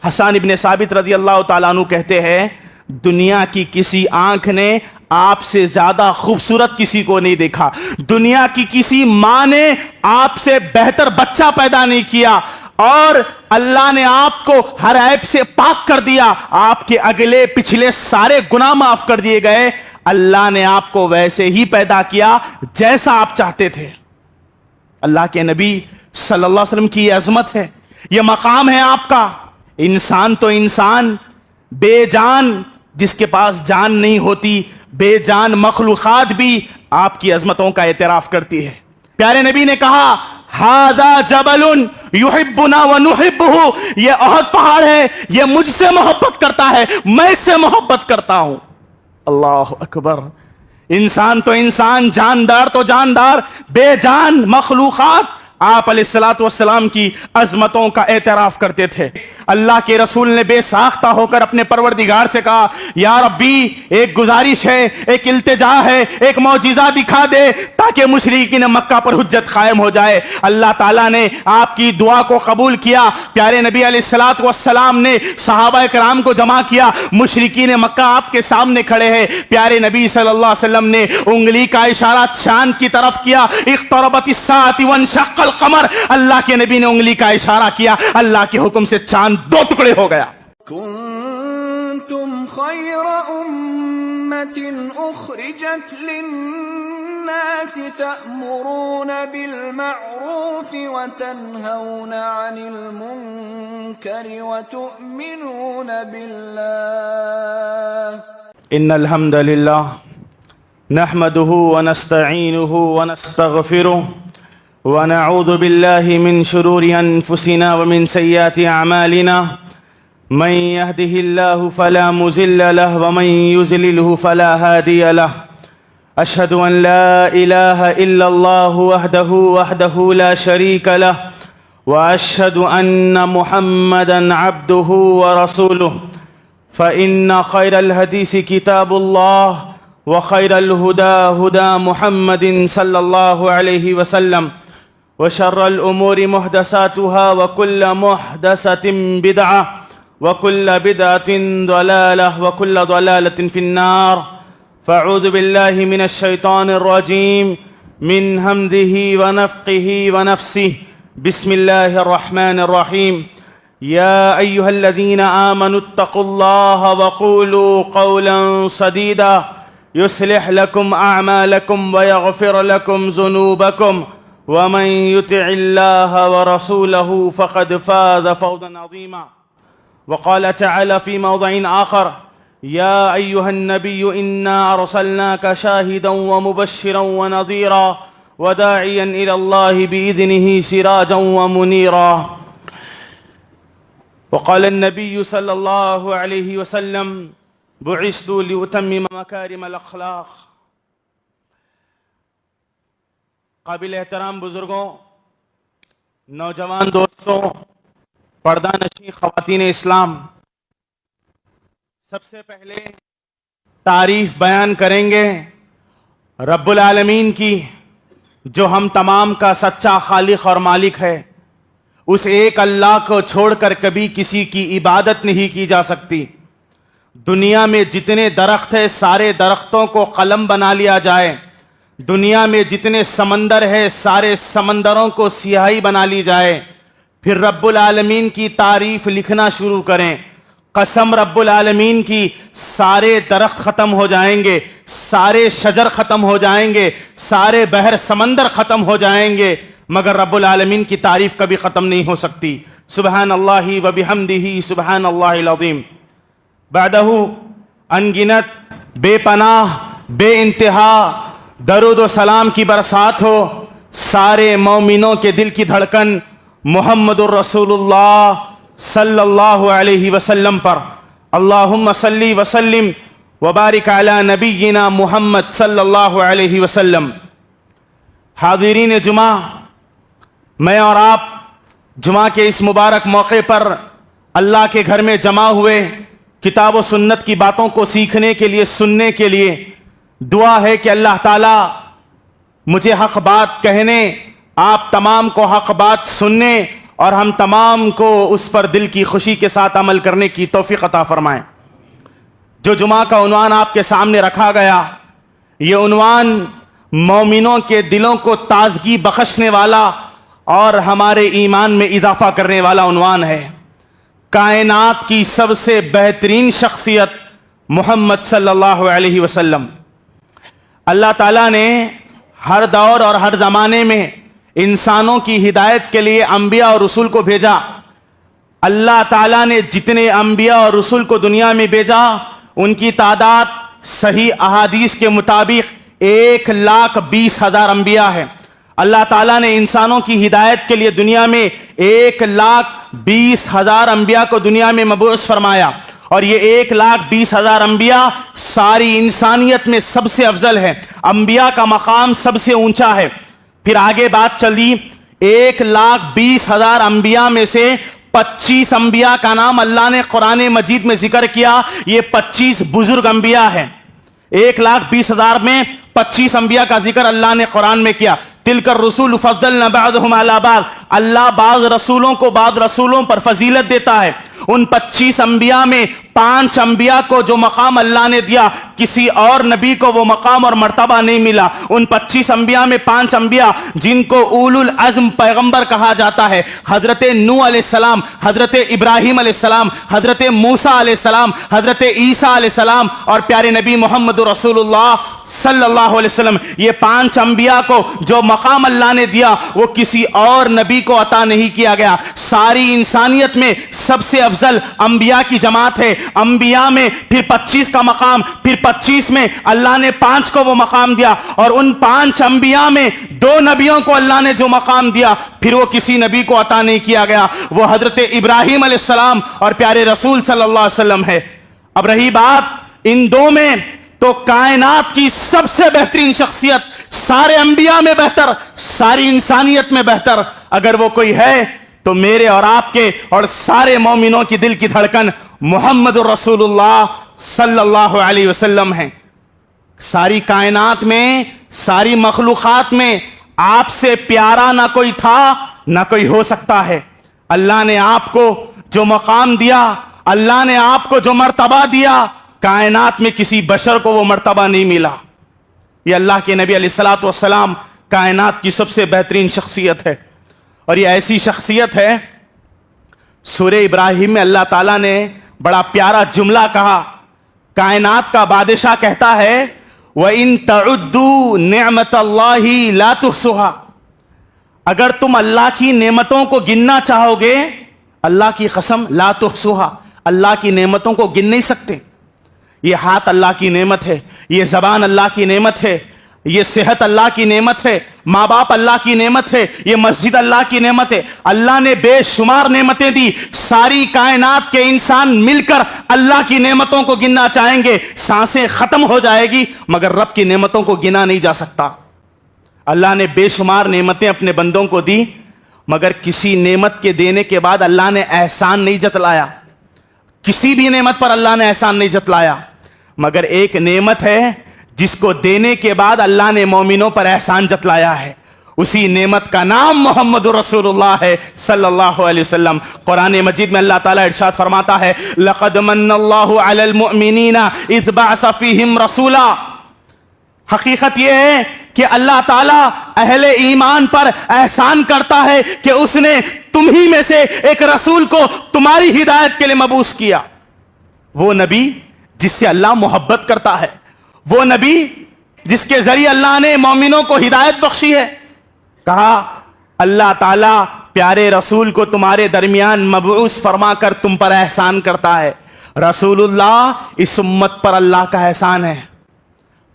حسان ابن ثابت رضی اللہ تعالیٰ عنہ کہتے ہیں دنیا کی کسی آنکھ نے آپ سے زیادہ خوبصورت کسی کو نہیں دیکھا، دنیا کی کسی ماں نے آپ سے بہتر بچہ پیدا نہیں کیا، اور اللہ نے آپ کو ہر عیب سے پاک کر دیا، آپ کے اگلے پچھلے سارے گناہ معاف کر دیے گئے۔ اللہ نے آپ کو ویسے ہی پیدا کیا جیسا آپ چاہتے تھے۔ اللہ کے نبی صلی اللہ علیہ وسلم کی یہ عظمت ہے، یہ مقام ہے آپ کا۔ انسان تو انسان، بے جان جس کے پاس جان نہیں ہوتی، بے جان مخلوقات بھی آپ کی عظمتوں کا اعتراف کرتی ہے۔ پیارے نبی نے کہا ھذا جبل یحبنا ونحبہ، یہ احد پہاڑ ہے، یہ مجھ سے محبت کرتا ہے، میں اس سے محبت کرتا ہوں۔ اللہ اکبر۔ انسان تو انسان، جاندار تو جاندار، بے جان مخلوقات آپ علیہ الصلوۃ والسلام کی عظمتوں کا اعتراف کرتے تھے۔ اللہ کے رسول نے بے ساختہ ہو کر اپنے پروردگار سے کہا یا ربی ایک گزارش ہے، ایک التجا ہے، ایک معجزہ دکھا دے تاکہ مشرکین مکہ پر حجت قائم ہو جائے۔ اللہ تعالیٰ نے آپ کی دعا کو قبول کیا۔ پیارے نبی علیہ الصلوۃ والسلام نے صحابہ کرام کو جمع کیا، مشرکین مکہ آپ کے سامنے کھڑے ہیں۔ پیارے نبی صلی اللہ علیہ وسلم نے انگلی کا اشارہ چاند کی طرف کیا، اقتربت الساعة وانشق القمر، اللہ کے نبی نے انگلی کا اشارہ کیا، اللہ کے حکم سے چاند دو ٹکڑے ہو گیا۔ کنتم خیر امت اخرجت للناس تأمرون بالمعروف وتنہون عن المنکر وتؤمنون باللہ۔ ان الحمد للہ نحمده ونستعینه ونستغفره ونعوذ بالله من شرور أنفسنا ومن سيئات أعمالنا، من يهده الله فلا مضل له ومن يضلله فلا هادي له، أشهد أن لا إله إلا الله وحده لا شريك له، وأشهد أن محمدا عبده ورسوله، فإن خير الحديث كتاب الله وخير الهدى هدى محمد صلى الله عليه وسلم، وشر الأمور محدثاتها وكل محدثة بدعة وكل بدعة ضلالة وكل ضلالة في النار، فأعوذ بالله من الشيطان الرجيم من همزه ونفخه ونفسه، بسم الله الرحمن الرحيم، يا أيها الذين آمنوا اتقوا الله وقولوا قولا سديدا يصلح لكم أعمالكم ويغفر لكم ذنوبكم ومن يطع الله ورسوله فقد فاز فوزا عظيما۔ وقال تعالى في موضع آخر يا أيها النبي إنا أرسلناك شاهدا ومبشرا ونذيرا وداعيا إلى الله بإذنه سراجا ومنيرا۔ وقال النبي صلى الله عليه وسلم بعثت لأتمم مكارم الأخلاق۔ قابل احترام بزرگوں، نوجوان دوستوں، پردہ نشین خواتین اسلام، سب سے پہلے تعریف بیان کریں گے رب العالمین کی، جو ہم تمام کا سچا خالق اور مالک ہے۔ اس ایک اللہ کو چھوڑ کر کبھی کسی کی عبادت نہیں کی جا سکتی۔ دنیا میں جتنے درخت ہیں سارے درختوں کو قلم بنا لیا جائے، دنیا میں جتنے سمندر ہیں سارے سمندروں کو سیاہی بنا لی جائے، پھر رب العالمین کی تعریف لکھنا شروع کریں، قسم رب العالمین کی سارے درخت ختم ہو جائیں گے، سارے شجر ختم ہو جائیں گے، سارے بحر سمندر ختم ہو جائیں گے، مگر رب العالمین کی تعریف کبھی ختم نہیں ہو سکتی۔ سبحان اللہ و بحمدہ سبحان اللہ العظیم۔ بعدہ انگنت بے پناہ بے انتہا درود و سلام کی برسات ہو سارے مومنوں کے دل کی دھڑکن محمد الرسول اللہ صلی اللہ علیہ وسلم پر۔ اللہم صلی وسلم وبارک علی نبینا محمد صلی اللہ علیہ وسلم۔ حاضرین جمعہ، میں اور آپ جمعہ کے اس مبارک موقع پر اللہ کے گھر میں جمع ہوئے، کتاب و سنت کی باتوں کو سیکھنے کے لیے، سننے کے لیے۔ دعا ہے کہ اللہ تعالیٰ مجھے حق بات کہنے، آپ تمام کو حق بات سننے اور ہم تمام کو اس پر دل کی خوشی کے ساتھ عمل کرنے کی توفیق عطا فرمائیں۔ جو جمعہ کا عنوان آپ کے سامنے رکھا گیا، یہ عنوان مومنوں کے دلوں کو تازگی بخشنے والا اور ہمارے ایمان میں اضافہ کرنے والا عنوان ہے۔ کائنات کی سب سے بہترین شخصیت محمد صلی اللہ علیہ وسلم۔ اللہ تعالیٰ نے ہر دور اور ہر زمانے میں انسانوں کی ہدایت کے لیے انبیاء اور رسول کو بھیجا۔ اللہ تعالیٰ نے جتنے انبیاء اور رسول کو دنیا میں بھیجا، ان کی تعداد صحیح احادیث کے مطابق 1,20,000 انبیاء ہے۔ اللہ تعالیٰ نے انسانوں کی ہدایت کے لیے دنیا میں 1,20,000 انبیاء کو دنیا میں مبعوث فرمایا، اور یہ 1,20,000 انبیاء ساری انسانیت میں سب سے افضل ہے۔ انبیاء کا مقام سب سے اونچا ہے۔ پھر آگے بات چلی، 1,20,000 انبیاء میں سے 25 انبیاء کا نام اللہ نے قرآن مجید میں ذکر کیا۔ یہ 25 بزرگ انبیاء ہیں۔ 1,20,000 میں 25 انبیاء کا ذکر اللہ نے قرآن میں کیا۔ تلک الرسول فضلنا بعضهم على بعض، اللہ بعض رسولوں کو بعض رسولوں پر فضیلت دیتا ہے۔ ان 25 انبیاء میں 5 انبیاء کو جو مقام اللہ نے دیا، کسی اور نبی کو وہ مقام اور مرتبہ نہیں ملا۔ ان 25 انبیاء میں 5 انبیاء جن کو اولو العزم پیغمبر کہا جاتا ہے، حضرت نوح علیہ السلام، حضرت ابراہیم علیہ السلام، حضرت موسیٰ علیہ السلام، حضرت عیسیٰ علیہ السلام اور پیارے نبی محمد رسول اللہ صلی اللہ علیہ وسلم۔ یہ 5 انبیاء کو جو مقام اللہ نے دیا وہ کسی اور نبی کو عطا نہیں کیا گیا۔ ساری انسانیت میں سب سے افضل انبیاء کی جماعت ہے۔ انبیاء میں پھر 25 کا مقام، پھر 25 میں اللہ نے 5 کو وہ مقام دیا، اور ان 5 انبیاء میں 2 نبیوں کو اللہ نے جو مقام دیا پھر وہ کسی نبی کو عطا نہیں کیا گیا، وہ حضرت ابراہیم علیہ السلام اور پیارے رسول صلی اللہ علیہ وسلم ہے۔ اب رہی بات ان 2 میں، تو کائنات کی سب سے بہترین شخصیت، سارے انبیاء میں بہتر، ساری انسانیت میں بہتر اگر وہ کوئی ہے تو میرے اور آپ کے اور سارے مومنوں کی دل کی دھڑکن محمد رسول اللہ صلی اللہ علیہ وسلم ہیں۔ ساری کائنات میں، ساری مخلوقات میں آپ سے پیارا نہ کوئی تھا نہ کوئی ہو سکتا ہے۔ اللہ نے آپ کو جو مقام دیا، اللہ نے آپ کو جو مرتبہ دیا، کائنات میں کسی بشر کو وہ مرتبہ نہیں ملا۔ یہ اللہ کے نبی علیہ الصلوۃ والسلام کائنات کی سب سے بہترین شخصیت ہے، اور یہ ایسی شخصیت ہے، سورہ ابراہیم میں اللہ تعالیٰ نے بڑا پیارا جملہ کہا۔ کائنات کا بادشاہ کہتا ہے وَإِن تَعُدُّوا نِعْمَةَ اللَّهِ لَا تُحْصُوهَا، اگر تم اللہ کی نعمتوں کو گننا چاہو گے، اللہ کی قسم لا تحصوها، اللہ کی نعمتوں کو گن نہیں سکتے۔ یہ ہاتھ اللہ کی نعمت ہے، یہ زبان اللہ کی نعمت ہے، یہ صحت اللہ کی نعمت ہے، ماں باپ اللہ کی نعمت ہے، یہ مسجد اللہ کی نعمت ہے۔ اللہ نے بے شمار نعمتیں دی۔ ساری کائنات کے انسان مل کر اللہ کی نعمتوں کو گننا چاہیں گے، سانسیں ختم ہو جائے گی، مگر رب کی نعمتوں کو گنا نہیں جا سکتا۔ اللہ نے بے شمار نعمتیں اپنے بندوں کو دی، مگر کسی نعمت کے دینے کے بعد اللہ نے احسان نہیں جتلایا۔ کسی بھی نعمت پر اللہ نے احسان نہیں جتلایا، مگر ایک نعمت ہے جس کو دینے کے بعد اللہ نے مومنوں پر احسان جتلایا ہے۔ اسی نعمت کا نام محمد رسول اللہ ہے صلی اللہ علیہ وسلم۔ قرآن مجید میں اللہ تعالیٰ ارشاد فرماتا ہے لَقَدْ مَنَّ اللَّهُ عَلَى الْمُؤْمِنِينَ إِذْ بَعَثَ فِيهِمْ رَسُولًا۔ حقیقت یہ ہے کہ اللہ تعالیٰ اہل ایمان پر احسان کرتا ہے کہ اس نے تم ہی میں سے ایک رسول کو تمہاری ہدایت کے لیے مبعوث کیا۔ وہ نبی جس سے اللہ محبت کرتا ہے، وہ نبی جس کے ذریعے اللہ نے مومنوں کو ہدایت بخشی ہے۔ کہا اللہ تعالیٰ پیارے رسول کو تمہارے درمیان مبعوث فرما کر تم پر احسان کرتا ہے۔ رسول اللہ اس امت پر اللہ کا احسان ہے۔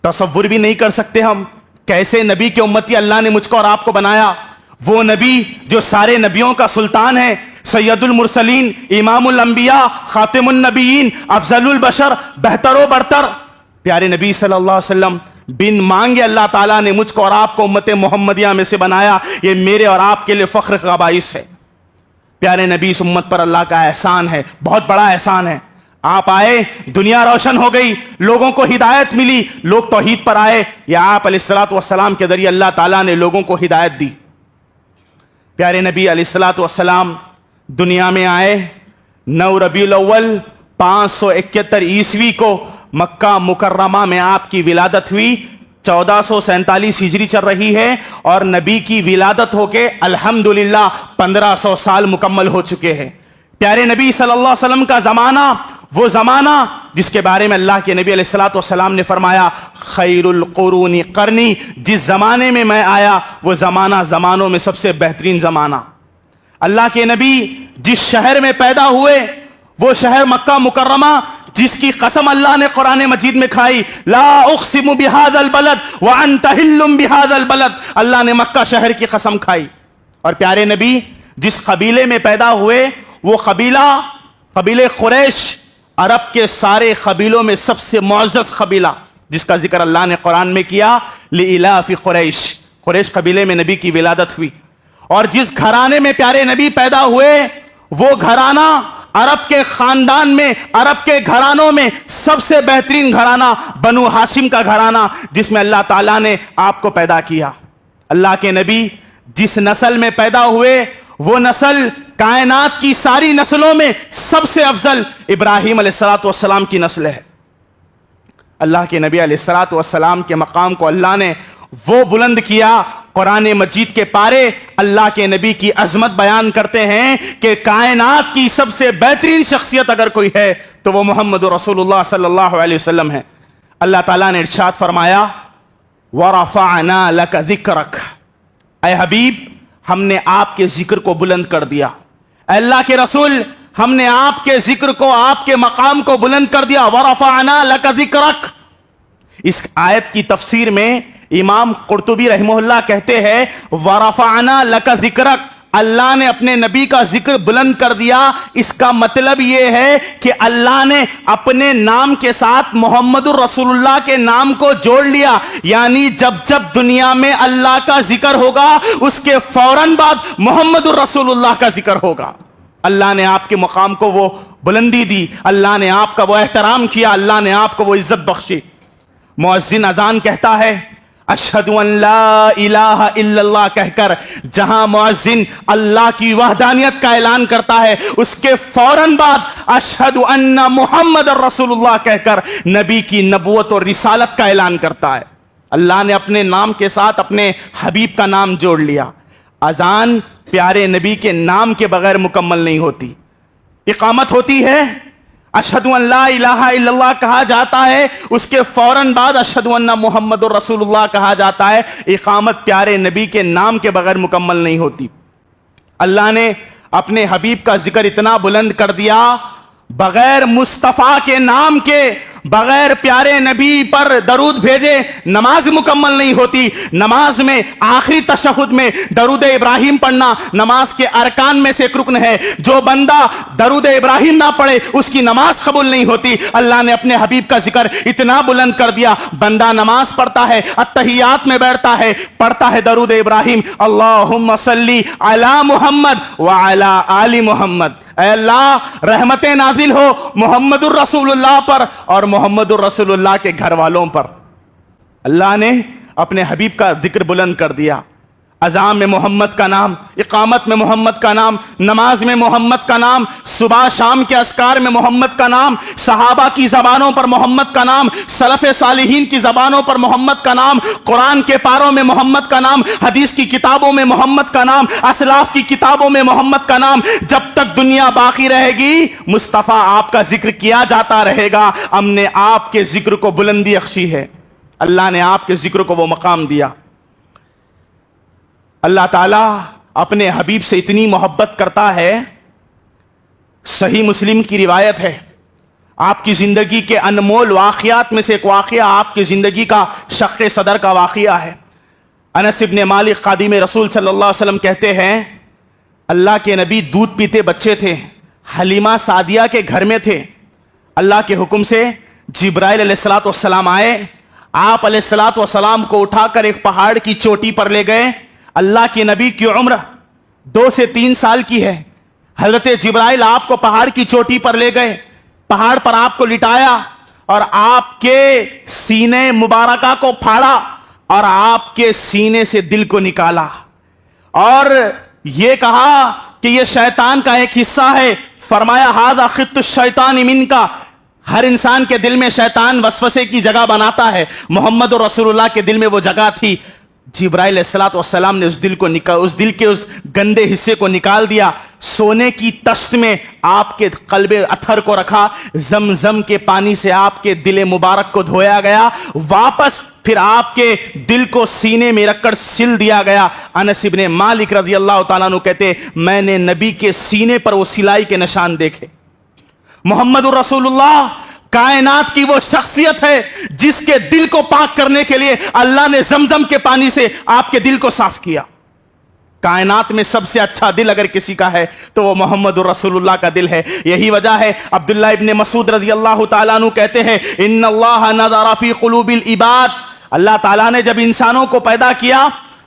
تصور بھی نہیں کر سکتے ہم کیسے نبی کے امتی اللہ نے مجھ کو اور آپ کو بنایا۔ وہ نبی جو سارے نبیوں کا سلطان ہے، سید المرسلین، امام الانبیاء، خاتم النبیین، افضل البشر، بہتر و برتر پیارے نبی صلی اللہ علیہ وسلم بن مانگے اللہ تعالیٰ نے مجھ کو اور آپ کو امت محمدیہ میں سے بنایا۔ یہ میرے اور آپ کے لیے فخر کا باعث ہے۔ پیارے نبی اس امت پر اللہ کا احسان ہے، بہت بڑا احسان ہے۔ آپ آئے، دنیا روشن ہو گئی، لوگوں کو ہدایت ملی، لوگ توحید پر آئے، یا آپ علیہ الصلوۃ والسلام کے ذریعے اللہ تعالیٰ نے لوگوں کو ہدایت دی۔ پیارے نبی علیہ الصلوۃ والسلام دنیا میں آئے 9 ربیع الاول 571 عیسوی کو مکہ مکرمہ میں آپ کی ولادت ہوئی. 1447 ہجری چل رہی ہے اور نبی کی ولادت ہو کے الحمدللہ 1500 سال مکمل ہو چکے ہیں. پیارے نبی صلی اللہ علیہ وسلم کا زمانہ وہ زمانہ جس کے بارے میں اللہ کے نبی علیہ الصلوۃ والسلام نے فرمایا خیر القرون قرنی، جس زمانے میں میں آیا وہ زمانہ زمانوں میں سب سے بہترین زمانہ. اللہ کے نبی جس شہر میں پیدا ہوئے وہ شہر مکہ مکرمہ جس کی قسم اللہ نے قرآن مجید میں کھائی، لا اقسم بہذا البلد وانت حل بہذا البلد، اللہ نے مکہ شہر کی قسم کھائی. اور پیارے نبی جس قبیلے میں پیدا ہوئے وہ قبیلہ قریش، عرب کے سارے قبیلوں میں سب سے معزز قبیلہ جس کا ذکر اللہ نے قرآن میں کیا، لإلاف قریش، قریش قبیلے میں نبی کی ولادت ہوئی. اور جس گھرانے میں پیارے نبی پیدا ہوئے وہ گھرانہ عرب کے خاندان میں، عرب کے گھرانوں میں سب سے بہترین گھرانہ بنو ہاشم کا گھرانہ جس میں اللہ تعالیٰ نے آپ کو پیدا کیا. اللہ کے نبی جس نسل میں پیدا ہوئے وہ نسل کائنات کی ساری نسلوں میں سب سے افضل ابراہیم علیہ الصلوۃ والسلام کی نسل ہے. اللہ کے نبی علیہ الصلوۃ والسلام کے مقام کو اللہ نے وہ بلند کیا. قرآن مجید کے پارے اللہ کے نبی کی عظمت بیان کرتے ہیں کہ کائنات کی سب سے بہترین شخصیت اگر کوئی ہے تو وہ محمد رسول اللہ صلی اللہ علیہ وسلم ہے. اللہ تعالیٰ نے ارشاد فرمایا وَرَفَعْنَا لَكَ ذِكْرَكَ، اے حبیب ہم نے آپ کے ذکر کو بلند کر دیا. اے اللہ کے رسول ہم نے آپ کے ذکر کو، آپ کے مقام کو بلند کر دیا. وَرَفَعْنَا لَكَ ذِكْرَكَ. اس آیت کی تفسیر میں امام قرطبی رحمہ اللہ کہتے ہیں وَرَفَعْنَا لَكَ ذِكْرَكَ، اللہ نے اپنے نبی کا ذکر بلند کر دیا. اس کا مطلب یہ ہے کہ اللہ نے اپنے نام کے ساتھ محمد الرسول اللہ کے نام کو جوڑ لیا. یعنی جب جب دنیا میں اللہ کا ذکر ہوگا اس کے فوراً بعد محمد الرسول اللہ کا ذکر ہوگا. اللہ نے آپ کے مقام کو وہ بلندی دی، اللہ نے آپ کا وہ احترام کیا، اللہ نے آپ کو وہ عزت بخشی. مؤذن اذان کہتا ہے اشہد ان لا الہ الا اللہ کہہ کر جہاں مؤذن اللہ کی وحدانیت کا اعلان کرتا ہے اس کے فوراً بعد اشہد ان محمد الرسول اللہ کہہ کر نبی کی نبوت اور رسالت کا اعلان کرتا ہے. اللہ نے اپنے نام کے ساتھ اپنے حبیب کا نام جوڑ لیا. اذان پیارے نبی کے نام کے بغیر مکمل نہیں ہوتی. اقامت ہوتی ہے، اشہد ان لا الہ الا اللہ کہا جاتا ہے، اس کے فوراً بعد اشہد ان محمد الرسول اللہ کہا جاتا ہے. اقامت پیارے نبی کے نام کے بغیر مکمل نہیں ہوتی. اللہ نے اپنے حبیب کا ذکر اتنا بلند کر دیا، بغیر مصطفیٰ کے نام کے، بغیر پیارے نبی پر درود بھیجے نماز مکمل نہیں ہوتی. نماز میں آخری تشہد میں درود ابراہیم پڑھنا نماز کے ارکان میں سے ایک رکن ہے. جو بندہ درود ابراہیم نہ پڑھے اس کی نماز قبول نہیں ہوتی. اللہ نے اپنے حبیب کا ذکر اتنا بلند کر دیا، بندہ نماز پڑھتا ہے، اتحیات میں بیٹھتا ہے، پڑھتا ہے درود ابراہیم اللہم صلی علی محمد وعلی آل محمد. اے اللہ رحمتیں نازل ہو محمد الرسول اللہ پر اور محمد الرسول اللہ کے گھر والوں پر. اللہ نے اپنے حبیب کا ذکر بلند کر دیا. اذان میں محمد کا نام، اقامت میں محمد کا نام، نماز میں محمد کا نام، صبح شام کے اذکار میں محمد کا نام، صحابہ کی زبانوں پر محمد کا نام، سلف صالحین کی زبانوں پر محمد کا نام، قرآن کے پاروں میں محمد کا نام، حدیث کی کتابوں میں محمد کا نام، اسلاف کی کتابوں میں محمد کا نام. جب تک دنیا باقی رہے گی مصطفیٰ آپ کا ذکر کیا جاتا رہے گا. ہم نے آپ کے ذکر کو بلندی بخشی ہے، اللہ نے آپ کے ذکر کو وہ مقام دیا. اللہ تعالیٰ اپنے حبیب سے اتنی محبت کرتا ہے. صحیح مسلم کی روایت ہے، آپ کی زندگی کے انمول واقعات میں سے ایک واقعہ آپ کی زندگی کا شق صدر کا واقعہ ہے. انس ابن مالک خادم رسول صلی اللہ علیہ وسلم کہتے ہیں اللہ کے نبی دودھ پیتے بچے تھے، حلیمہ سعدیہ کے گھر میں تھے. اللہ کے حکم سے جبرائیل علیہ الصلوۃ والسلام آئے، آپ علیہ الصلوۃ والسلام کو اٹھا کر ایک پہاڑ کی چوٹی پر لے گئے. اللہ کے نبی کی عمر 2 سے 3 سال کی ہے. حضرت جبرائیل آپ کو پہاڑ کی چوٹی پر لے گئے، پہاڑ پر آپ کو لٹایا اور آپ کے سینے مبارکہ کو پھاڑا اور آپ کے سینے سے دل کو نکالا اور یہ کہا کہ یہ شیطان کا ایک حصہ ہے، فرمایا ھذا خط الشیطان منکا، ہر انسان کے دل میں شیطان وسوسے کی جگہ بناتا ہے، محمد رسول اللہ کے دل میں وہ جگہ تھی۔ جبرائیل علیہ السلام نے اس دل کے اس گندے حصے کو نکال دیا، سونے کی تشت میں آپ کے قلب اطہر کو رکھا، زمزم کے پانی سے آپ کے دل مبارک کو دھویا گیا، واپس پھر آپ کے دل کو سینے میں رکھ کر سل دیا گیا۔ انس ابن مالک رضی اللہ تعالیٰ عنہ کہتے میں نے نبی کے سینے پر وہ سلائی کے نشان دیکھے۔ محمد رسول اللہ کائنات کی وہ شخصیت ہے جس کے دل کو پاک کرنے کے لیے اللہ نے زمزم کے پانی سے آپ کے دل کو صاف کیا۔ کائنات میں سب سے اچھا دل اگر کسی کا ہے تو وہ محمد رسول اللہ کا دل ہے۔ یہی وجہ ہے عبداللہ ابن مسعود رضی اللہ تعالیٰ عنہ کہتے ہیں ان اللہ نظر فی قلوب العباد، اللہ تعالیٰ نے جب انسانوں کو پیدا کیا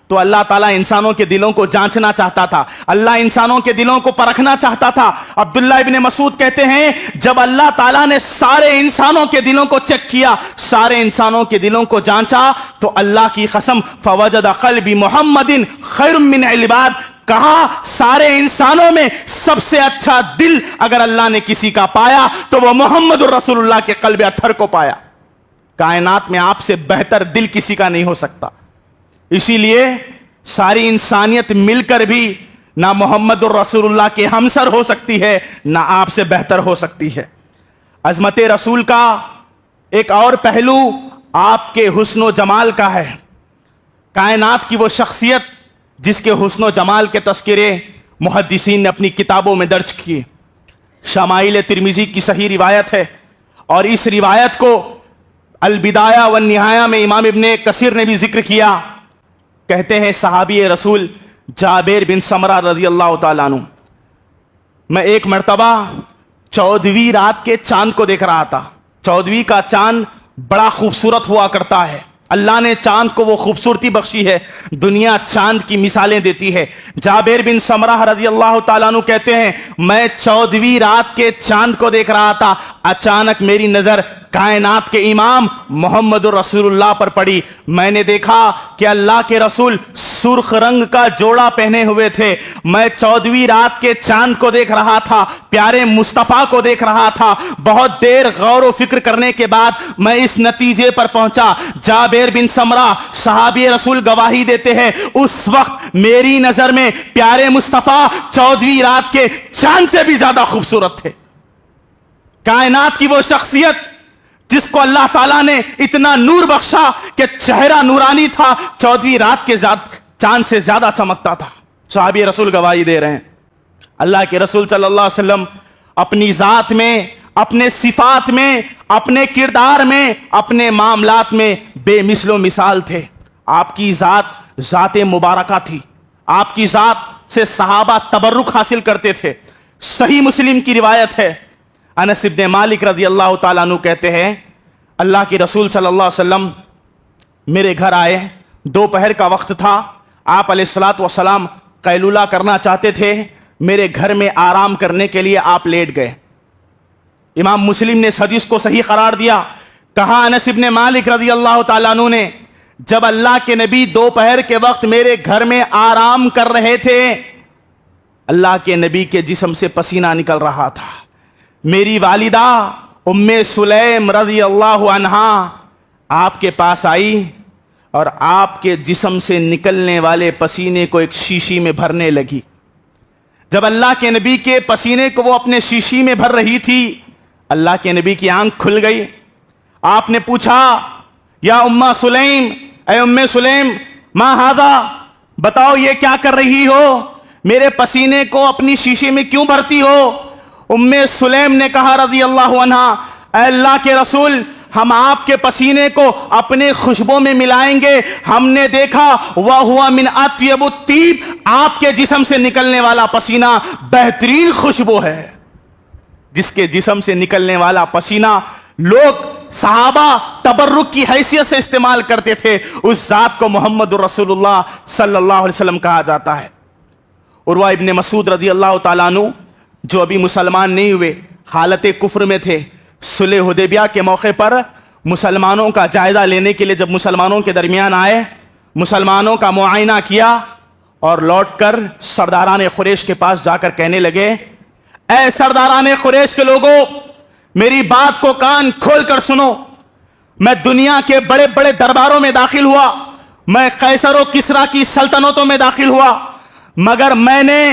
تو اللہ تعالیٰ انسانوں کے دلوں کو جانچنا چاہتا تھا، اللہ انسانوں کے دلوں کو پرکھنا چاہتا تھا۔ عبداللہ ابن مسعود کہتے ہیں جب اللہ تعالیٰ نے سارے انسانوں کے دلوں کو چیک کیا، سارے انسانوں کے دلوں کو جانچا تو اللہ کی قسم فوجد قلب محمد خیر من العباد، کہا سارے انسانوں میں سب سے اچھا دل اگر اللہ نے کسی کا پایا تو وہ محمد رسول اللہ کے قلب اطہر کو پایا۔ کائنات میں آپ سے بہتر دل کسی کا نہیں ہو سکتا، اسی لیے ساری انسانیت مل کر بھی نہ محمد الرسول اللہ کے ہمسر ہو سکتی ہے نہ آپ سے بہتر ہو سکتی ہے۔ عظمت رسول کا ایک اور پہلو آپ کے حسن و جمال کا ہے۔ کائنات کی وہ شخصیت جس کے حسن و جمال کے تذکرے محدثین نے اپنی کتابوں میں درج کیے۔ شمائل ترمذی کی صحیح روایت ہے، اور اس روایت کو البدایہ والنہایہ میں امام ابن کثیر نے بھی ذکر کیا۔ کہتے ہیں صحابی رسول جابر بن سمرہ رضی اللہ تعالیٰ عنہ، میں ایک مرتبہ 14ویں رات کے چاند کو دیکھ رہا تھا۔ 14ویں کا چاند بڑا خوبصورت ہوا کرتا ہے، اللہ نے چاند کو وہ خوبصورتی بخشی ہے، دنیا چاند کی مثالیں دیتی ہے۔ جابر بن سمرہ رضی اللہ تعالیٰ عنہ کہتے ہیں میں 14ویں رات کے چاند کو دیکھ رہا تھا، اچانک میری نظر کائنات کے امام محمد رسول اللہ پر پڑی۔ میں نے دیکھا کہ اللہ کے رسول سرخ رنگ کا جوڑا پہنے ہوئے تھے۔ میں 14ویں رات کے چاند کو دیکھ رہا تھا، پیارے مصطفیٰ کو دیکھ رہا تھا۔ بہت دیر غور و فکر کرنے کے بعد میں اس نتیجے پر پہنچا، جابر بن سمرہ صحابی رسول گواہی دیتے ہیں اس وقت میری نظر میں پیارے مصطفیٰ 14ویں رات کے چاند سے بھی زیادہ خوبصورت تھے۔ کائنات کی وہ شخصیت جس کو اللہ تعالیٰ نے اتنا نور بخشا کہ چہرہ نورانی تھا، 14ویں رات کے چاند سے زیادہ چمکتا تھا۔ صحابی رسول گواہی دے رہے ہیں۔ اللہ کے رسول صلی اللہ علیہ وسلم اپنی ذات میں، اپنے صفات میں، اپنے کردار میں، اپنے معاملات میں بے مثل و مثال تھے۔ آپ کی ذات مبارکہ تھی، آپ کی ذات سے صحابہ تبرک حاصل کرتے تھے۔ صحیح مسلم کی روایت ہے، انس ابن مالک رضی اللہ تعالیٰ عنہ کہتے ہیں اللہ کے رسول صلی اللہ علیہ وسلم میرے گھر آئے، دوپہر کا وقت تھا، آپ علیہ الصلوۃ والسلام قیلولہ کرنا چاہتے تھے، میرے گھر میں آرام کرنے کے لیے آپ لیٹ گئے۔ امام مسلم نے اس حدیث کو صحیح قرار دیا، کہا انس ابن مالک رضی اللہ تعالیٰ عنہ نے جب اللہ کے نبی دوپہر کے وقت میرے گھر میں آرام کر رہے تھے، اللہ کے نبی کے جسم سے پسینہ نکل رہا تھا۔ میری والدہ ام سلیم رضی اللہ عنہا آپ کے پاس آئی اور آپ کے جسم سے نکلنے والے پسینے کو ایک شیشی میں بھرنے لگی۔ جب اللہ کے نبی کے پسینے کو وہ اپنے شیشی میں بھر رہی تھی، اللہ کے نبی کی آنکھ کھل گئی۔ آپ نے پوچھا یا ام سلیم، اے ام سلیم ما ھذا، بتاؤ یہ کیا کر رہی ہو، میرے پسینے کو اپنی شیشے میں کیوں بھرتی ہو؟ ام سلیم نے کہا رضی اللہ عنہا، اے اللہ کے رسول ہم آپ کے پسینے کو اپنے خوشبو میں ملائیں گے، ہم نے دیکھا وَهُوَ مِنْ أَطْيَبِ الطِّيبِ، آپ کے جسم سے نکلنے والا پسینہ بہترین خوشبو ہے۔ جس کے جسم سے نکلنے والا پسینہ لوگ صحابہ تبرک کی حیثیت سے استعمال کرتے تھے، اس ذات کو محمد رسول اللہ صلی اللہ علیہ وسلم کہا جاتا ہے۔ عروہ ابن مسعود رضی اللہ تعالیٰ عنہ جو ابھی مسلمان نہیں ہوئے، حالت کفر میں تھے، صلح حدیبیہ کے موقع پر مسلمانوں کا جائزہ لینے کے لیے جب مسلمانوں کے درمیان آئے، مسلمانوں کا معائنہ کیا، اور لوٹ کر سرداران قریش کے پاس جا کر کہنے لگے، اے سرداران قریش کے لوگوں، میری بات کو کان کھول کر سنو، میں دنیا کے بڑے بڑے درباروں میں داخل ہوا، میں قیصر و کسریٰ کی سلطنتوں میں داخل ہوا، مگر میں نے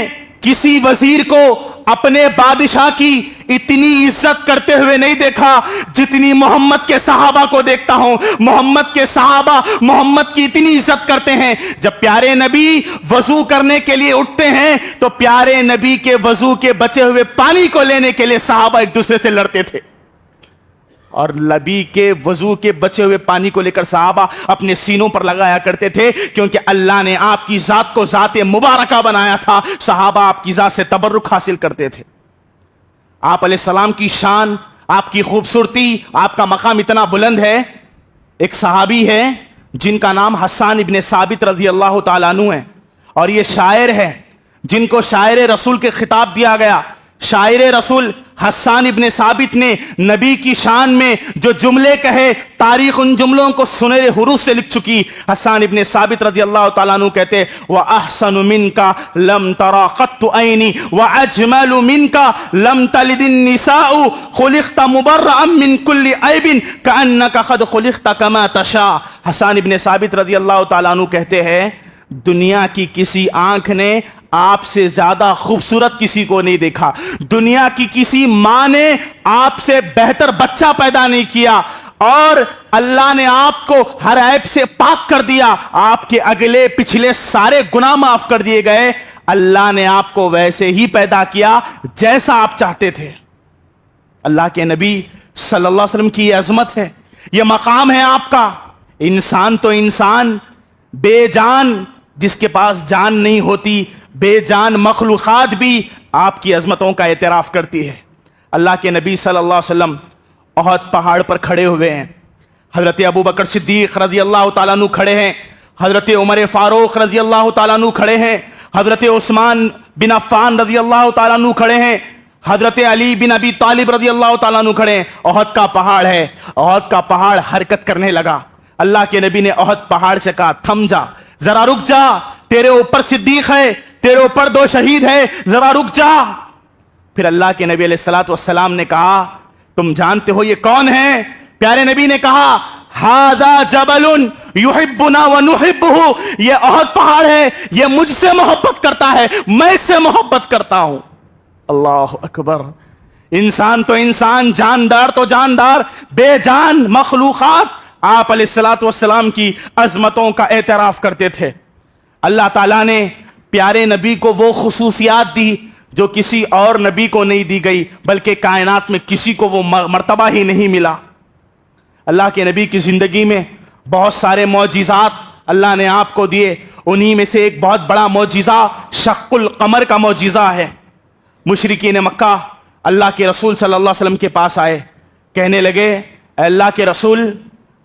کسی وزیر کو اپنے بادشاہ کی اتنی عزت کرتے ہوئے نہیں دیکھا جتنی محمد کے صحابہ کو دیکھتا ہوں۔ محمد کے صحابہ محمد کی اتنی عزت کرتے ہیں، جب پیارے نبی وضو کرنے کے لیے اٹھتے ہیں تو پیارے نبی کے وضو کے بچے ہوئے پانی کو لینے کے لیے صحابہ ایک دوسرے سے لڑتے تھے، اور نبی کے وضو کے بچے ہوئے پانی کو لے کر صحابہ اپنے سینوں پر لگایا کرتے تھے، کیونکہ اللہ نے آپ کی ذات کو ذات مبارکہ بنایا تھا۔ صحابہ آپ کی ذات سے تبرک حاصل کرتے تھے۔ آپ علیہ السلام کی شان، آپ کی خوبصورتی، آپ کا مقام اتنا بلند ہے۔ ایک صحابی ہے جن کا نام حسان ابن ثابت رضی اللہ تعالیٰ عنہ ہے، اور یہ شاعر ہے جن کو شاعر رسول کے خطاب دیا گیا۔ شاعر رسول حسان ابن ثابت نے نبی کی شان میں جو جملے کہے، تاریخ ان جملوں کو سنہرے حروف سے لکھ چکی۔ حسان ابن ثابت رضی اللہ تعالیٰ عنہ کہتے، وَأَحْسَنُ مِنْكَ لَمْ تَرَ قَطُّ عَيْنِي وَأَجْمَلُ مِنْكَ لَمْ تَلِدِ النِّسَاءُ خُلِقْتَ مُبَرَّأً مِنْ كُلِّ عَيْبٍ كَأَنَّكَ قَدْ خُلِقْتَ كَمَا تَشَاءُ۔ حسان ابن ثابت رضی اللہ تعالیٰ عنہ کہتے ہیں، دنیا کی کسی آنکھ نے آپ سے زیادہ خوبصورت کسی کو نہیں دیکھا، دنیا کی کسی ماں نے آپ سے بہتر بچہ پیدا نہیں کیا، اور اللہ نے آپ کو ہر عیب سے پاک کر دیا، آپ کے اگلے پچھلے سارے گناہ معاف کر دیے گئے۔ اللہ نے آپ کو ویسے ہی پیدا کیا جیسا آپ چاہتے تھے۔ اللہ کے نبی صلی اللہ علیہ وسلم کی یہ عظمت ہے، یہ مقام ہے آپ کا۔ انسان تو انسان، بے جان جس کے پاس جان نہیں ہوتی، بے جان مخلوقات بھی آپ کی عظمتوں کا اعتراف کرتی ہے۔ اللہ کے نبی صلی اللہ علیہ وسلم احد پہاڑ پر کھڑے ہوئے ہیں، حضرت ابوبکر صدیق رضی اللہ تعالیٰ عنہ کھڑے ہیں، حضرت عمر فاروق رضی اللہ تعالیٰ عنہ کھڑے ہیں، حضرت عثمان بن عفان رضی اللہ تعالیٰ عنہ کھڑے ہیں، حضرت علی بن ابی طالب رضی اللہ تعالیٰ عنہ کھڑے ہیں۔ احد کا پہاڑ ہے، احد کا پہاڑ حرکت کرنے لگا۔ اللہ کے نبی نے احد پہاڑ سے کہا، تھم جا، ذرا رک جا، تیرے اوپر صدیق ہے، تیرے اوپر 2 شہید ہے، ذرا رک جا۔ پھر اللہ کے نبی علیہ الصلوۃ والسلام نے کہا، تم جانتے ہو یہ کون ہے؟ پیارے نبی نے کہا، ھذا جبل یحبنا ونحبہ، یہ احد پہاڑ ہے، یہ مجھ سے محبت کرتا ہے، میں اس سے محبت کرتا ہوں۔ اللہ اکبر۔ انسان تو انسان، جاندار تو جاندار، بے جان مخلوقات آپ علیہ الصلوۃ والسلام کی عظمتوں کا اعتراف کرتے تھے۔ اللہ تعالیٰ نے پیارے نبی کو وہ خصوصیات دی جو کسی اور نبی کو نہیں دی گئی، بلکہ کائنات میں کسی کو وہ مرتبہ ہی نہیں ملا۔ اللہ کے نبی کی زندگی میں بہت سارے معجزات اللہ نے آپ کو دیے، انہی میں سے ایک بہت بڑا معجزہ شق القمر کا معجزہ ہے۔ مشرکین مکہ اللہ کے رسول صلی اللہ علیہ وسلم کے پاس آئے، کہنے لگے، اے اللہ کے رسول،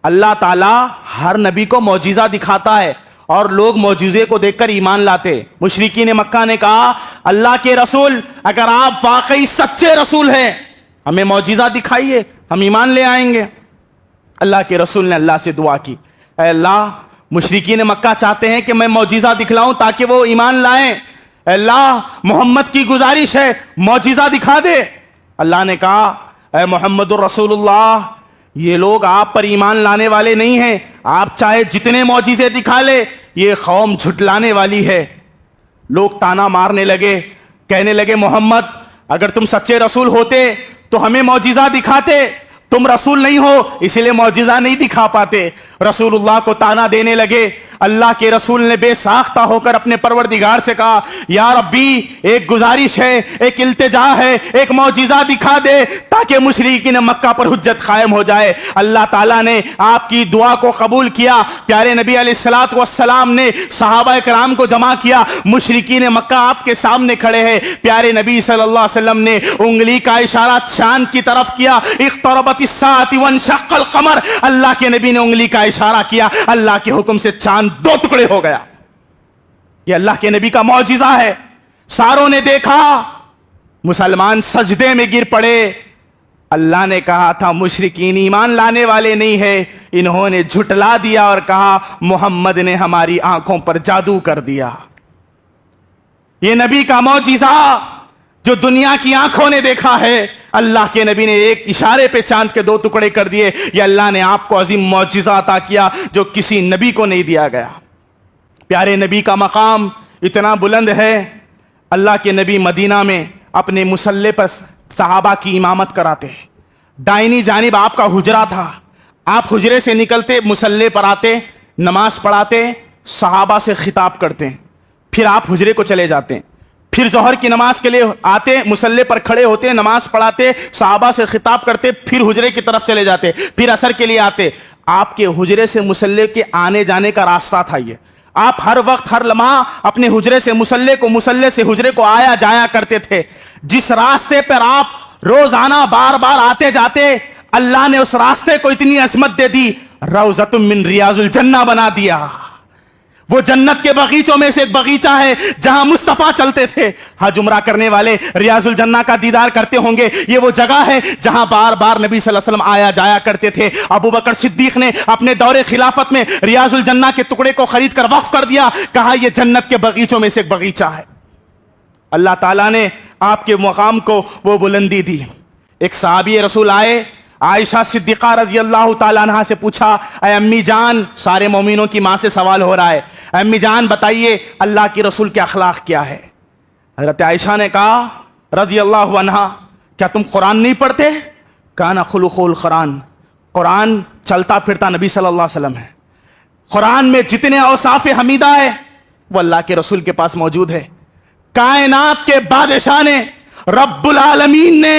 اللہ تعالیٰ ہر نبی کو معجزہ دکھاتا ہے اور لوگ معجزے کو دیکھ کر ایمان لاتے۔ مشرکین مکہ نے کہا، اللہ کے رسول، اگر آپ واقعی سچے رسول ہیں ہمیں معجزہ دکھائیے، ہم ایمان لے آئیں گے۔ اللہ کے رسول نے اللہ سے دعا کی، اے اللہ، مشرکین مکہ چاہتے ہیں کہ میں معجزہ دکھلاؤں تاکہ وہ ایمان لائیں، اے اللہ محمد کی گزارش ہے معجزہ دکھا دے۔ اللہ نے کہا، اے محمد الرسول اللہ، یہ لوگ آپ پر ایمان لانے والے نہیں ہیں، آپ چاہے جتنے معجزے دکھا لے، یہ قوم جھٹلانے والی ہے۔ لوگ تانا مارنے لگے، کہنے لگے، محمد اگر تم سچے رسول ہوتے تو ہمیں معجزہ دکھاتے، تم رسول نہیں ہو اسی لیے معجزہ نہیں دکھا پاتے۔ رسول اللہ کو تانا دینے لگے۔ اللہ کے رسول نے بے ساختہ ہو کر اپنے پروردگار سے کہا، یا ربی، ایک گزارش ہے، ایک التجا ہے، ایک معجزہ دکھا دے تاکہ مشرکین مکہ پر حجت قائم ہو جائے۔ اللہ تعالیٰ نے آپ کی دعا کو قبول کیا۔ پیارے نبی علیہ الصلوۃ والسلام نے صحابہ کرام کو جمع کیا، مشرکین مکہ آپ کے سامنے کھڑے ہیں۔ پیارے نبی صلی اللہ علیہ وسلم نے انگلی کا اشارہ چاند کی طرف کیا، اقتربت الساعۃ وانشق القمر، اللہ کے نبی نے انگلی کا اشارہ کیا، اللہ کے حکم سے چاند 2 ٹکڑے ہو گیا۔ یہ اللہ کے نبی کا معجزہ ہے۔ ساروں نے دیکھا، مسلمان سجدے میں گر پڑے۔ اللہ نے کہا تھا مشرکین ایمان لانے والے نہیں ہے، انہوں نے جھٹلا دیا اور کہا محمد نے ہماری آنکھوں پر جادو کر دیا۔ یہ نبی کا معجزہ جو دنیا کی آنکھوں نے دیکھا ہے، اللہ کے نبی نے ایک اشارے پہ چاند کے 2 ٹکڑے کر دیے. یہ اللہ نے آپ کو عظیم معجزہ عطا کیا جو کسی نبی کو نہیں دیا گیا. پیارے نبی کا مقام اتنا بلند ہے، اللہ کے نبی مدینہ میں اپنے مصلی پر صحابہ کی امامت کراتے. دائنی جانب آپ کا حجرہ تھا، آپ حجرے سے نکلتے، مصلی پر آتے، نماز پڑھاتے، صحابہ سے خطاب کرتے، پھر آپ حجرے کو چلے جاتے، پھر ظہر کی نماز کے لیے آتے، مصلی پر کھڑے ہوتے، نماز پڑھاتے، صحابہ سے خطاب کرتے، پھر حجرے کی طرف چلے جاتے، پھر عصر کے لیے آتے. آپ کے حجرے سے مصلی کے آنے جانے کا راستہ تھا یہ. آپ ہر وقت ہر لمحہ اپنے حجرے سے مصلی کو، مصلی سے حجرے کو آیا جایا کرتے تھے. جس راستے پر آپ روزانہ بار بار آتے جاتے، اللہ نے اس راستے کو اتنی عظمت دے دی، روضۃ من ریاض الجنہ بنا دیا. وہ جنت کے باغیچوں میں سے ایک باغیچہ ہے جہاں مصطفیٰ چلتے تھے. حج عمرہ کرنے والے ریاض الجنہ کا دیدار کرتے ہوں گے. یہ وہ جگہ ہے جہاں بار بار نبی صلی اللہ علیہ وسلم آیا جایا کرتے تھے. ابو بکر صدیق نے اپنے دور خلافت میں ریاض الجنہ کے ٹکڑے کو خرید کر وقف کر دیا، کہا یہ جنت کے باغیچوں میں سے ایک باغیچہ ہے. اللہ تعالیٰ نے آپ کے مقام کو وہ بلندی دی. ایک صحابی رسول آئے، عائشہ صدیقہ رضی اللہ تعالیٰ عنہ سے پوچھا، اے امی جان، سارے مومنوں کی ماں سے سوال ہو رہا ہے، اے امی جان بتائیے اللہ کی رسول کے اخلاق کیا ہے؟ حضرت عائشہ نے کہا رضی اللہ عنہ، کیا تم قرآن نہیں پڑھتے؟ کان خلق القرآن، قرآن چلتا پھرتا نبی صلی اللہ علیہ وسلم ہے. قرآن میں جتنے اوصاف حمیدہ ہے وہ اللہ کے رسول کے پاس موجود ہے. کائنات کے بادشاہ نے، رب العالمین نے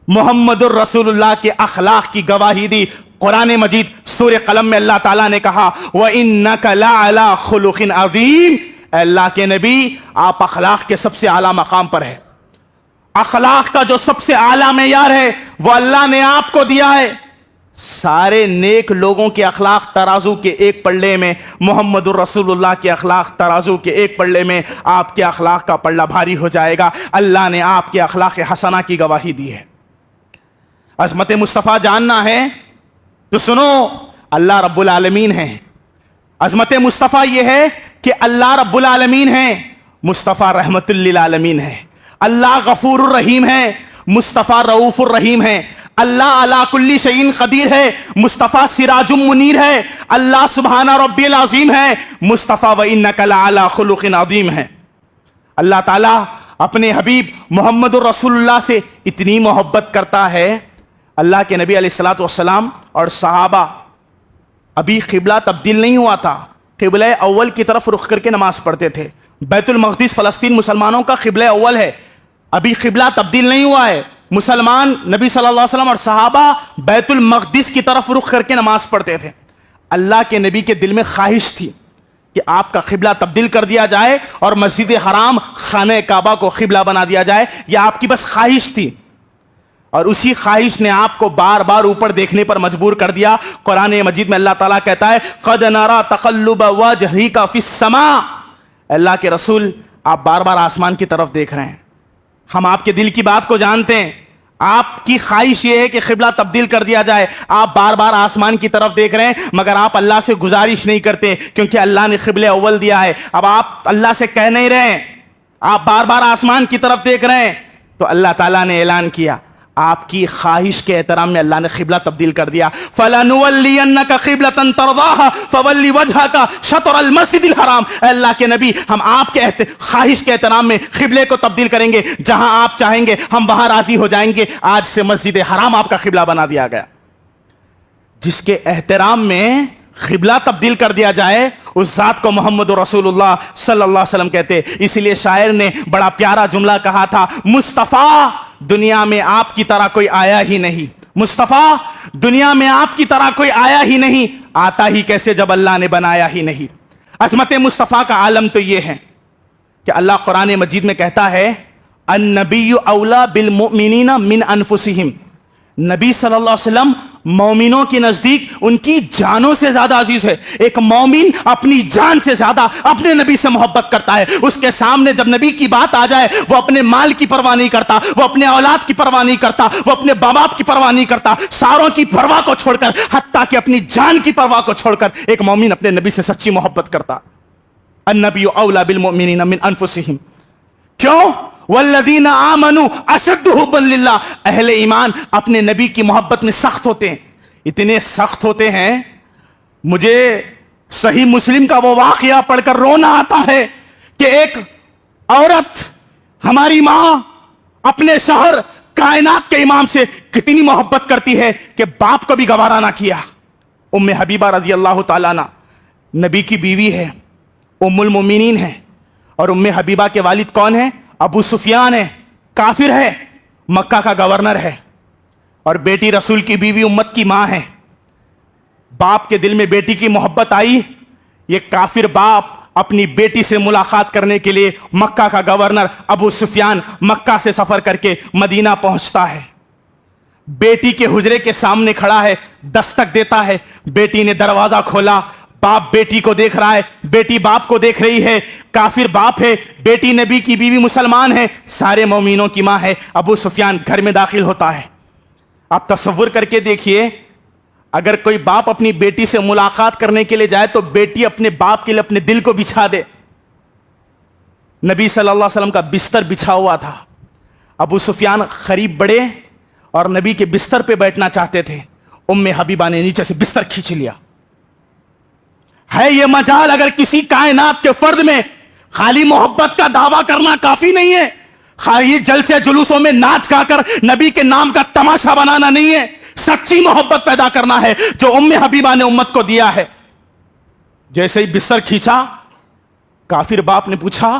محمد الرسول اللہ کے اخلاق کی گواہی دی. قرآن مجید سورہ قلم میں اللہ تعالیٰ نے کہا وَإِنَّكَ لَعَلَىٰ خُلُقٍ عَظِيمٍ، اے اللہ کے نبی آپ اخلاق کے سب سے اعلیٰ مقام پر ہے. اخلاق کا جو سب سے اعلیٰ معیار ہے وہ اللہ نے آپ کو دیا ہے. سارے نیک لوگوں کے اخلاق ترازو کے ایک پلڑے میں، محمد الرسول اللہ کے اخلاق ترازو کے ایک پلڑے میں، آپ کے اخلاق کا پلڑا بھاری ہو جائے گا. اللہ نے آپ کے اخلاق حسنہ کی گواہی دی ہے. عظمت مصطفیٰ جاننا ہے تو سنو، اللہ رب العالمین ہے. عظمت مصطفیٰ یہ ہے کہ اللہ رب العالمین ہے، مصطفیٰ رحمت للعالمین ہے. اللہ غفور الرحیم ہے، مصطفیٰ رؤوف الرحیم ہے. اللہ علی کل شیء قدیر ہے، مصطفیٰ سراج منیر ہے. اللہ سبحانہ ربی العظیم ہے، مصطفیٰ وَإِنَّكَ لَعَلَىٰ خُلُقٍ عَظِيمٍ ہے. اللہ تعالیٰ اپنے حبیب محمد الرسول اللہ سے اتنی محبت کرتا ہے. اللہ کے نبی علیہ الصلوۃ والسلام اور صحابہ ابھی قبلہ تبدیل نہیں ہوا تھا، قبلہ اول کی طرف رخ کر کے نماز پڑھتے تھے. بیت المقدس فلسطین مسلمانوں کا قبلہ اول ہے، ابھی قبلہ تبدیل نہیں ہوا ہے. مسلمان نبی صلی اللہ علیہ وسلم اور صحابہ بیت المقدس کی طرف رخ کر کے نماز پڑھتے تھے. اللہ کے نبی کے دل میں خواہش تھی کہ آپ کا قبلہ تبدیل کر دیا جائے اور مسجد حرام خانہ کعبہ کو قبلہ بنا دیا جائے. یہ آپ کی بس خواہش تھی، اور اسی خواہش نے آپ کو بار بار اوپر دیکھنے پر مجبور کر دیا. قرآن مجید میں اللہ تعالیٰ کہتا ہے قد نرى تقلب وجهك في السماء، اللہ کے رسول آپ بار بار آسمان کی طرف دیکھ رہے ہیں. ہم آپ کے دل کی بات کو جانتے ہیں. آپ کی خواہش یہ ہے کہ قبلہ تبدیل کر دیا جائے. آپ بار بار آسمان کی طرف دیکھ رہے ہیں، مگر آپ اللہ سے گزارش نہیں کرتے کیونکہ اللہ نے قبلہ اول دیا ہے. اب آپ اللہ سے کہہ نہیں رہے ہیں، آپ بار بار آسمان کی طرف دیکھ رہے ہیں. تو اللہ تعالیٰ نے اعلان کیا، آپ کی خواہش کے احترام میں اللہ نے قبلہ تبدیل کر دیا. فَلَنُوَلِّيَنَّكَ قِبْلَةً تَرْضَاهَا فَوَلِّ وَجْهَكَ شَطْرَ الْمَسْجِدِ الْحَرَامِ، اے اللہ کے نبی ہم آپ کے خواہش کے احترام میں قبلے کو تبدیل کریں گے، جہاں آپ چاہیں گے ہم وہاں راضی ہو جائیں گے. آج سے مسجد حرام آپ کا قبلہ بنا دیا گیا. جس کے احترام میں قبلہ تبدیل کر دیا جائے اس ذات کو محمد رسول اللہ صلی اللہ علیہ وسلم کہتے. اسی لیے شاعر نے بڑا پیارا جملہ کہا تھا، مصطفیٰ دنیا میں آپ کی طرح کوئی آیا ہی نہیں. مصطفیٰ دنیا میں آپ کی طرح کوئی آیا ہی نہیں، آتا ہی کیسے جب اللہ نے بنایا ہی نہیں. عظمت مصطفیٰ کا عالم تو یہ ہے کہ اللہ قرآن مجید میں کہتا ہے النبی اولا بالمؤمنین من انفسہم، نبی صلی اللہ علیہ وسلم مومنوں کے نزدیک ان کی جانوں سے زیادہ عزیز ہے. ایک مومن اپنی جان سے زیادہ اپنے نبی سے محبت کرتا ہے. اس کے سامنے جب نبی کی بات آ جائے وہ اپنے مال کی پرواہ نہیں کرتا، وہ اپنے اولاد کی پرواہ نہیں کرتا، وہ اپنے باپ باپ کی پرواہ نہیں کرتا. ساروں کی پرواہ کو چھوڑ کر، حتیٰ کہ اپنی جان کی پرواہ کو چھوڑ کر ایک مومن اپنے نبی سے سچی محبت کرتا. النبی اولا بالمؤمنین من انفسہم. کیوں؟ والذین آمنوا اشد حبا للہ، اہل ایمان اپنے نبی کی محبت میں سخت ہوتے ہیں، اتنے سخت ہوتے ہیں، مجھے صحیح مسلم کا وہ واقعہ پڑھ کر رونا آتا ہے کہ ایک عورت، ہماری ماں، اپنے شوہر کائنات کے امام سے کتنی محبت کرتی ہے کہ باپ کو بھی گوارا نہ کیا۔ ام حبیبہ رضی اللہ تعالیٰ عنہ نبی کی بیوی ہے، ام المومنین ہے، اور ام حبیبہ کے والد کون ہیں؟ ابو سفیان ہے، کافر ہے، مکہ کا گورنر ہے، اور بیٹی رسول کی بیوی امت کی ماں ہے۔ باپ کے دل میں بیٹی کی محبت آئی، یہ کافر باپ اپنی بیٹی سے ملاقات کرنے کے لیے مکہ کا گورنر ابو سفیان مکہ سے سفر کر کے مدینہ پہنچتا ہے، بیٹی کے حجرے کے سامنے کھڑا ہے، دستک دیتا ہے، بیٹی نے دروازہ کھولا، باپ بیٹی کو دیکھ رہا ہے، بیٹی باپ کو دیکھ رہی ہے، کافر باپ ہے، بیٹی نبی کی بیوی مسلمان ہے، سارے مومنوں کی ماں ہے۔ ابو سفیان گھر میں داخل ہوتا ہے۔ آپ تصور کر کے دیکھیے، اگر کوئی باپ اپنی بیٹی سے ملاقات کرنے کے لیے جائے تو بیٹی اپنے باپ کے لیے اپنے دل کو بچھا دے۔ نبی صلی اللہ علیہ وسلم کا بستر بچھا ہوا تھا، ابو سفیان قریب بڑھے اور نبی کے بستر پہ بیٹھنا چاہتے تھے، ام حبیبہ نے نیچے سے بستر کھینچ لیا۔ ہے یہ مجال اگر کسی کائنات کے فرد میں خالی محبت کا دعویٰ کرنا کافی نہیں ہے، خالی جلسے جلوسوں میں ناچ گا کر نبی کے نام کا تماشا بنانا نہیں ہے، سچی محبت پیدا کرنا ہے جو ام حبیبہ نے امت کو دیا ہے۔ جیسے ہی بستر کھینچا، کافر باپ نے پوچھا،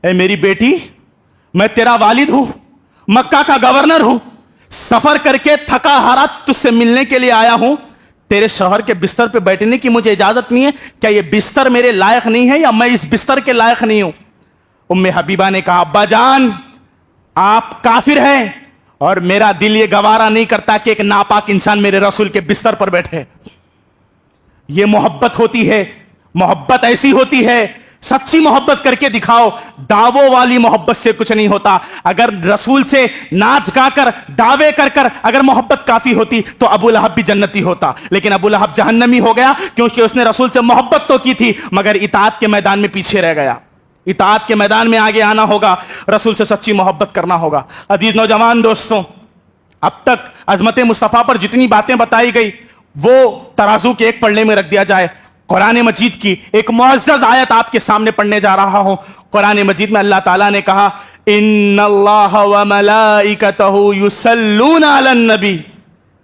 اے میری بیٹی، میں تیرا والد ہوں، مکہ کا گورنر ہوں، سفر کر کے تھکا ہارا تجھ سے ملنے کے لیے آیا ہوں، تیرے شوہر کے بستر پہ بیٹھنے کی مجھے اجازت نہیں ہے، کیا یہ بستر میرے لائق نہیں ہے یا میں اس بستر کے لائق نہیں ہوں؟ ام حبیبہ نے کہا، ابا جان، آپ کافر ہیں اور میرا دل یہ گوارا نہیں کرتا کہ ایک ناپاک انسان میرے رسول کے بستر پر بیٹھے۔ یہ محبت ہوتی ہے، محبت ایسی ہوتی ہے، سچی محبت کر کے دکھاؤ، دعووں والی محبت سے کچھ نہیں ہوتا۔ اگر رسول سے ناچ گا کر دعوے کر کر اگر محبت کافی ہوتی تو ابو لہب بھی جنتی ہوتا، لیکن ابو لہب جہنمی ہو گیا کیونکہ اس نے رسول سے محبت تو کی تھی مگر اطاعت کے میدان میں پیچھے رہ گیا۔ اطاعت کے میدان میں آگے آنا ہوگا، رسول سے سچی محبت کرنا ہوگا۔ عزیز نوجوان دوستوں، اب تک عظمت مصطفیٰ پر جتنی باتیں بتائی گئی وہ ترازو کے ایک پلڑے میں رکھ دیا جائے۔ قرآن مجید کی ایک معزز آیت آپ کے سامنے پڑھنے جا رہا ہوں۔ قرآن مجید میں اللہ تعالیٰ نے کہا، ان اللہ وملائکتہ یصلون علی النبی۔